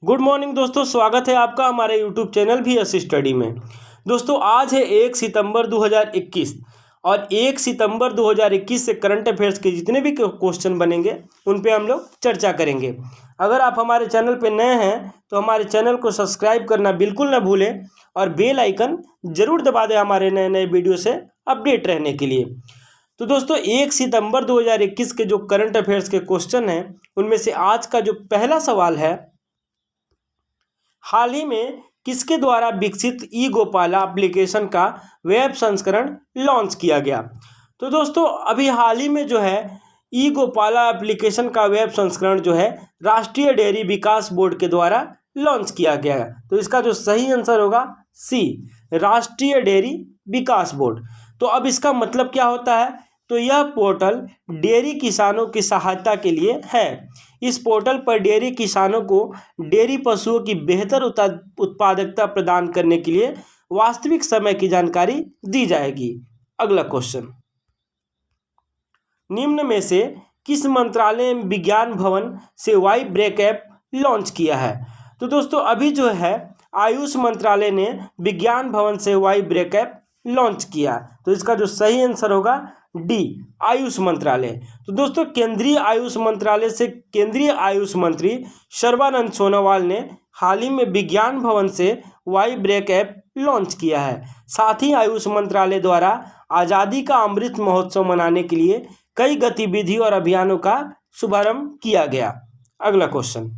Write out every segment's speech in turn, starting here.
Good morning दोस्तों, स्वागत है आपका हमारे यूट्यूब चैनल भी एस स्टडी में। दोस्तों आज है 1 सितंबर 2021 और 1 सितंबर 2021 से करंट अफेयर्स के जितने भी क्वेश्चन बनेंगे उन पे हम लोग चर्चा करेंगे। अगर आप हमारे चैनल पे नए हैं तो हमारे चैनल को सब्सक्राइब करना बिल्कुल ना भूलें और बेल आइकन ज़रूर दबा दें हमारे नए नए वीडियो से अपडेट रहने के लिए। तो दोस्तों 1 सितंबर 2021 के जो करंट अफेयर्स के क्वेश्चन हैं उनमें से आज का जो पहला सवाल है, हाल ही में किसके द्वारा विकसित ई गोपाला एप्लीकेशन का वेब संस्करण लॉन्च किया गया। तो दोस्तों अभी हाल ही में जो है ई गोपाला एप्लीकेशन का वेब संस्करण जो है राष्ट्रीय डेयरी विकास बोर्ड के द्वारा लॉन्च किया गया है। तो इसका जो सही आंसर होगा सी, राष्ट्रीय डेयरी विकास बोर्ड। तो अब इसका मतलब क्या होता है, तो यह पोर्टल डेयरी किसानों की सहायता के लिए है। इस पोर्टल पर डेयरी किसानों को डेयरी पशुओं की बेहतर उत्पादकता प्रदान करने के लिए वास्तविक समय की जानकारी दी जाएगी। अगला क्वेश्चन, निम्न में से किस मंत्रालय ने विज्ञान भवन से वाई ब्रेक ऐप लॉन्च किया है। तो दोस्तों अभी जो है आयुष मंत्रालय ने विज्ञान भवन से वाई ब्रेक ऐप लॉन्च किया। तो इसका जो सही आंसर होगा डी, आयुष मंत्रालय। तो दोस्तों केंद्रीय आयुष मंत्रालय से केंद्रीय आयुष मंत्री सर्बानंद सोनोवाल ने हाल ही में विज्ञान भवन से वाई ब्रेक ऐप लॉन्च किया है। साथ ही आयुष मंत्रालय द्वारा आज़ादी का अमृत महोत्सव मनाने के लिए कई गतिविधि और अभियानों का शुभारंभ किया गया। अगला क्वेश्चन,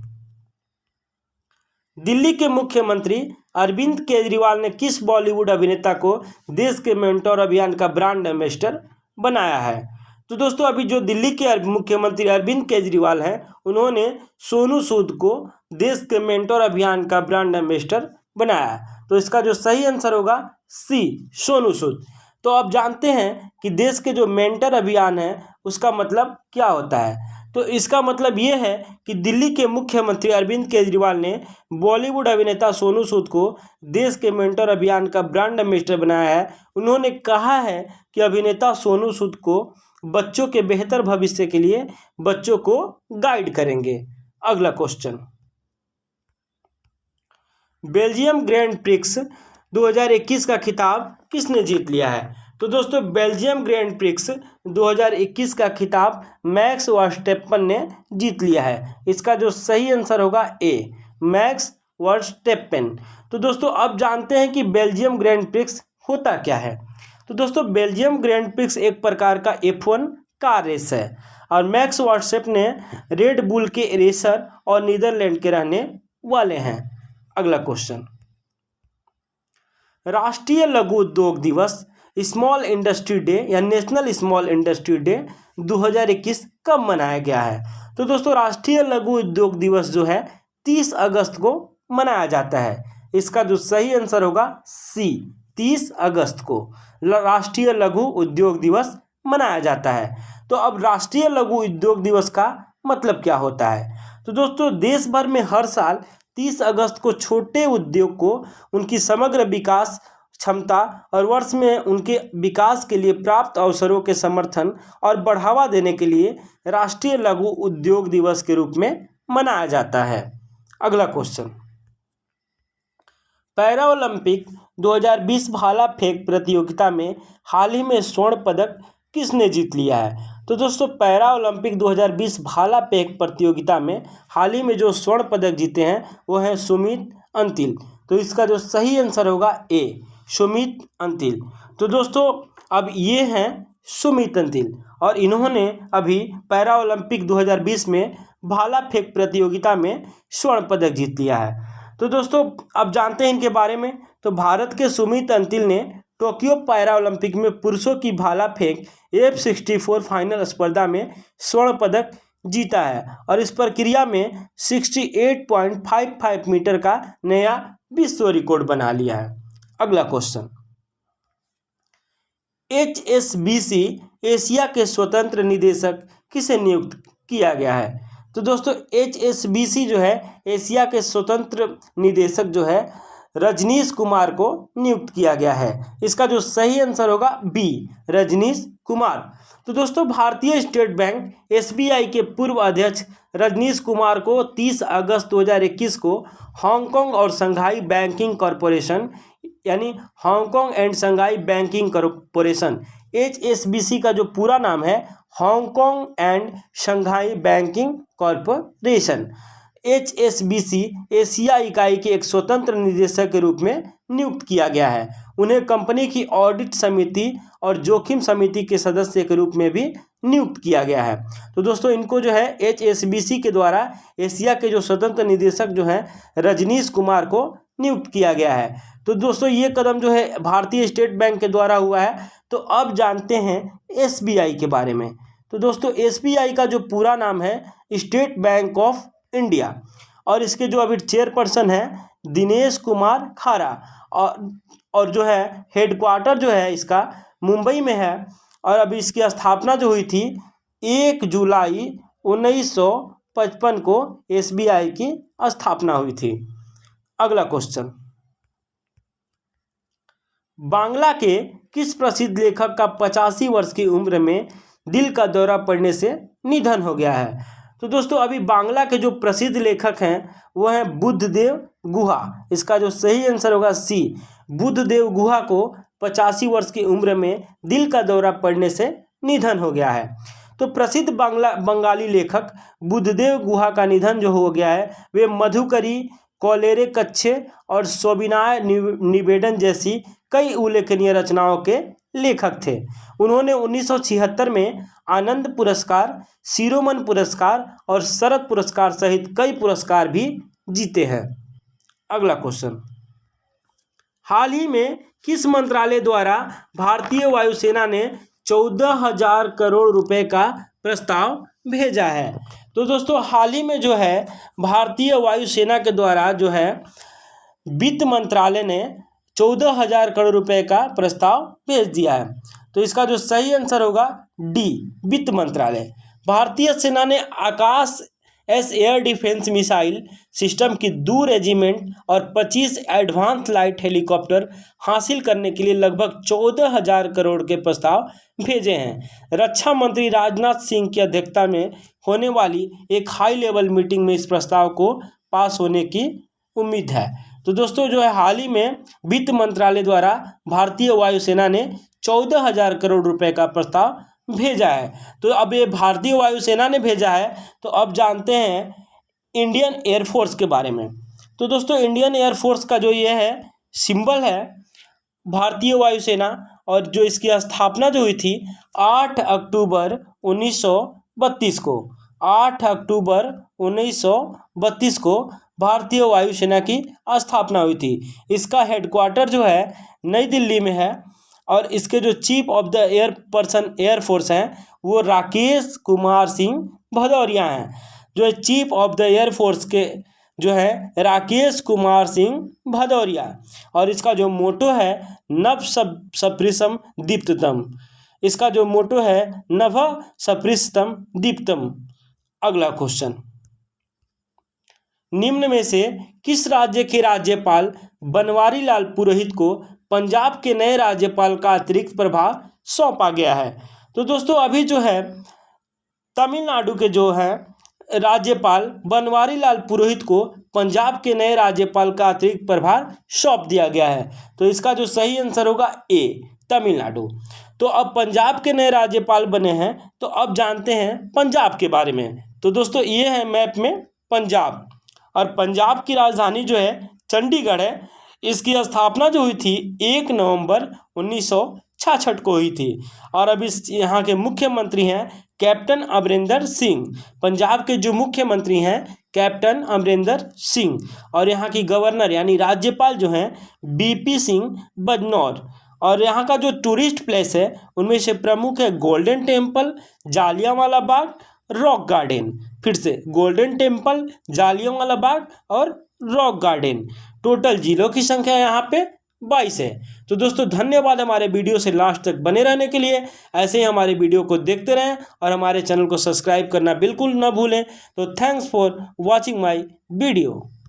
दिल्ली के मुख्यमंत्री अरविंद केजरीवाल ने किस बॉलीवुड अभिनेता को देश के मेंटोर अभियान का ब्रांड एम्बेसडर बनाया है। तो दोस्तों अभी जो दिल्ली के मुख्यमंत्री अरविंद केजरीवाल हैं उन्होंने सोनू सूद को देश के मेंटोर अभियान का ब्रांड एम्बेसडर बनाया है। तो इसका जो सही आंसर होगा सी, सोनू सूद। तो अब जानते हैं कि देश के जो मेंटर अभियान है उसका मतलब क्या होता है। तो इसका मतलब ये है कि दिल्ली के मुख्यमंत्री अरविंद केजरीवाल ने बॉलीवुड अभिनेता सोनू सूद को देश के मेंटर अभियान का ब्रांड एम्बेसडर बनाया है। उन्होंने कहा है कि अभिनेता सोनू सूद को बच्चों के बेहतर भविष्य के लिए बच्चों को गाइड करेंगे। अगला क्वेश्चन, बेल्जियम ग्रैंड प्रिक्स 2021 का खिताब किसने जीत लिया है। तो दोस्तों बेल्जियम ग्रैंड प्रिक्स 2021 का खिताब मैक्स वर्स्टेपन ने जीत लिया है। इसका जो सही आंसर होगा ए, मैक्स वर्स्टेपन। तो दोस्तों अब जानते हैं कि बेल्जियम ग्रैंड प्रिक्स होता क्या है। तो दोस्तों बेल्जियम ग्रैंड प्रिक्स एक प्रकार का F1 कार रेस है और मैक्स वर्स्टेपन ने रेड बुल के रेसर और नीदरलैंड के रहने वाले हैं। अगला क्वेश्चन, राष्ट्रीय लघु उद्योग दिवस स्मॉल इंडस्ट्री डे या नेशनल स्मॉल इंडस्ट्री डे 2021 कब मनाया गया है। तो दोस्तों राष्ट्रीय लघु उद्योग दिवस जो है 30 अगस्त को मनाया जाता है। इसका जो सही आंसर होगा सी, 30 अगस्त को राष्ट्रीय लघु उद्योग दिवस मनाया जाता है। तो अब राष्ट्रीय लघु उद्योग दिवस का मतलब क्या होता है। तो दोस्तों देश भर में हर साल 30 अगस्त को छोटे उद्योग को उनकी समग्र विकास क्षमता और वर्ष में उनके विकास के लिए प्राप्त अवसरों के समर्थन और बढ़ावा देने के लिए राष्ट्रीय लघु उद्योग दिवस के रूप में मनाया जाता है। अगला क्वेश्चन, पैरा ओलंपिक 2020 भाला फेंक प्रतियोगिता में हाल ही में स्वर्ण पदक किसने जीत लिया है। तो दोस्तों पैरा ओलंपिक 2020 भाला फेंक प्रतियोगिता में हाल ही में जो स्वर्ण पदक जीते हैं वो हैं सुमित अंतिल। तो इसका जो सही आंसर होगा ए, सुमित अंतिल। तो दोस्तों अब ये हैं सुमित अंतिल और इन्होंने अभी पैरा ओलंपिक 2020 में भाला फेंक प्रतियोगिता में स्वर्ण पदक जीत लिया है। तो दोस्तों अब जानते हैं इनके बारे में। तो भारत के सुमित अंतिल ने टोक्यो पैरा ओलंपिक में पुरुषों की भाला फेंक F64 फाइनल स्पर्धा में स्वर्ण पदक जीता है और इस प्रक्रिया में 68.55 मीटर का नया विश्व रिकॉर्ड बना लिया है। अगला क्वेश्चन, HSBC एशिया के स्वतंत्र निदेशक किसे नियुक्त किया गया है। तो दोस्तों HSBC जो है एशिया के स्वतंत्र निदेशक जो है रजनीश कुमार को नियुक्त किया गया है। इसका जो सही आंसर होगा बी, रजनीश कुमार। तो दोस्तों भारतीय स्टेट बैंक एसबीआई के पूर्व अध्यक्ष रजनीश कुमार को 30 अगस्त 2021 को हांगकांग और शंघाई बैंकिंग कॉरपोरेशन यानी Hong Kong and Shanghai banking corporation HSBC का जो पूरा नाम है Hong Kong and Shanghai banking corporation HSBC Asia इकाई के एक स्वतंत्र निदेशक के रूप में नियुक्त किया गया है। उन्हें कंपनी की ऑडिट समिति और जोखिम समिति के सदस्य के रूप में भी नियुक्त किया गया है। तो दोस्तों इनको जो है HSBC के द्वारा एशिया के जो स्वतंत्र निदेशक जो हैं रजनीश कुमार को नियुक्त किया गया है। तो दोस्तों ये कदम जो है भारतीय स्टेट बैंक के द्वारा हुआ है। तो अब जानते हैं SBI के बारे में। तो दोस्तों SBI का जो पूरा नाम है स्टेट बैंक ऑफ इंडिया और इसके जो अभी चेयरपर्सन हैं दिनेश कुमार खारा और जो है हेडक्वार्टर जो है इसका मुंबई में है और अभी इसकी स्थापना जो हुई थी 1 जुलाई 1955 को SBI की स्थापना हुई थी। अगला क्वेश्चन, बांग्ला के किस प्रसिद्ध लेखक का 85 वर्ष की उम्र में दिल का दौरा पड़ने से निधन हो गया है? तो दोस्तों अभी बांग्ला के जो प्रसिद्ध लेखक हैं वो हैं बुद्धदेव गुहा। इसका जो सही आंसर होगा सी, बुद्धदेव गुहा को 85 वर्ष की उम्र में दिल का दौरा पड़ने से निधन हो गया है। तो प्रसिद्ध बंगाली लेखक बुद्धदेव गुहा का निधन जो हो गया है वे मधुकरी, कोलेरे कच्छे और सोबिनाय निवेदन जैसी कई उल्लेखनीय रचनाओं के लेखक थे। उन्होंने 1976 में आनंद पुरस्कार, शिरोमणि पुरस्कार और शरद पुरस्कार सहित कई पुरस्कार भी जीते हैं। अगला क्वेश्चन, हाल ही में किस मंत्रालय द्वारा भारतीय वायुसेना ने 14,000 करोड़ रुपए का प्रस्ताव भेजा है? तो दोस्तों हाल ही में जो है भारतीय वायुसेना के द्वारा जो है वित्त मंत्रालय ने 14,000 करोड़ रुपए का प्रस्ताव भेज दिया है। तो इसका जो सही आंसर होगा डी, वित्त मंत्रालय। भारतीय सेना ने आकाश एयर डिफेंस मिसाइल सिस्टम की 2 रेजिमेंट और 25 एडवांस लाइट हेलीकॉप्टर हासिल करने के लिए लगभग 14,000 करोड़ के प्रस्ताव भेजे हैं। रक्षा मंत्री राजनाथ सिंह की अध्यक्षता में होने वाली एक हाई लेवल मीटिंग में इस प्रस्ताव को पास होने की उम्मीद है। तो दोस्तों जो है हाल ही में वित्त मंत्रालय द्वारा भारतीय वायुसेना ने 14,000 करोड़ रुपए का प्रस्ताव भेजा है। तो अब ये भारतीय वायुसेना ने भेजा है। तो अब जानते हैं इंडियन एयरफोर्स के बारे में। तो दोस्तों इंडियन एयरफोर्स का जो ये है सिंबल है भारतीय वायुसेना और जो इसकी स्थापना जो हुई थी 8 अक्टूबर 1932 को 8 अक्टूबर 1932 को भारतीय वायुसेना की स्थापना हुई थी। इसका हेडक्वार्टर जो है नई दिल्ली में है और इसके जो चीफ ऑफ द एयरफोर्स हैं वो राकेश कुमार सिंह भदौरिया हैं। जो चीफ ऑफ द एयरफोर्स के जो है राकेश कुमार सिंह भदौरिया और इसका जो मोटो है नभ सप्रिसम दीप्तम। इसका जो मोटो है नभ सप्रिसतम दीप्तम। अगला क्वेश्चन, निम्न में से किस राज्य के राज्यपाल बनवारी लाल पुरोहित को पंजाब के नए राज्यपाल का अतिरिक्त प्रभार सौंपा गया है? तो दोस्तों अभी जो है तमिलनाडु के जो है राज्यपाल बनवारी लाल पुरोहित को पंजाब के नए राज्यपाल का अतिरिक्त प्रभार सौंप दिया गया है। तो इसका जो सही आंसर होगा ए, तमिलनाडु। तो अब पंजाब के नए राज्यपाल बने हैं। तो अब जानते हैं पंजाब के बारे में। तो दोस्तों ये है मैप में पंजाब और पंजाब की राजधानी जो है चंडीगढ़ है। इसकी स्थापना जो हुई थी 1 नवंबर 1966 को हुई थी और अब इस यहाँ के मुख्यमंत्री हैं कैप्टन अमरिंदर सिंह। पंजाब के जो मुख्यमंत्री हैं कैप्टन अमरिंदर सिंह और यहाँ की गवर्नर यानी राज्यपाल जो हैं बीपी सिंह बदनौर। और यहाँ का जो टूरिस्ट प्लेस है उनमें से प्रमुख है golden temple, Jallianwala Bagh, rock garden. फिर से गोल्डन टेम्पल, जालियांवाला बाग और रॉक गार्डन। टोटल जिलों की संख्या यहाँ पे 22 है। तो दोस्तों धन्यवाद हमारे वीडियो से लास्ट तक बने रहने के लिए। ऐसे ही हमारे वीडियो को देखते रहें और हमारे चैनल को सब्सक्राइब करना बिल्कुल ना भूलें। तो thanks for watching my video.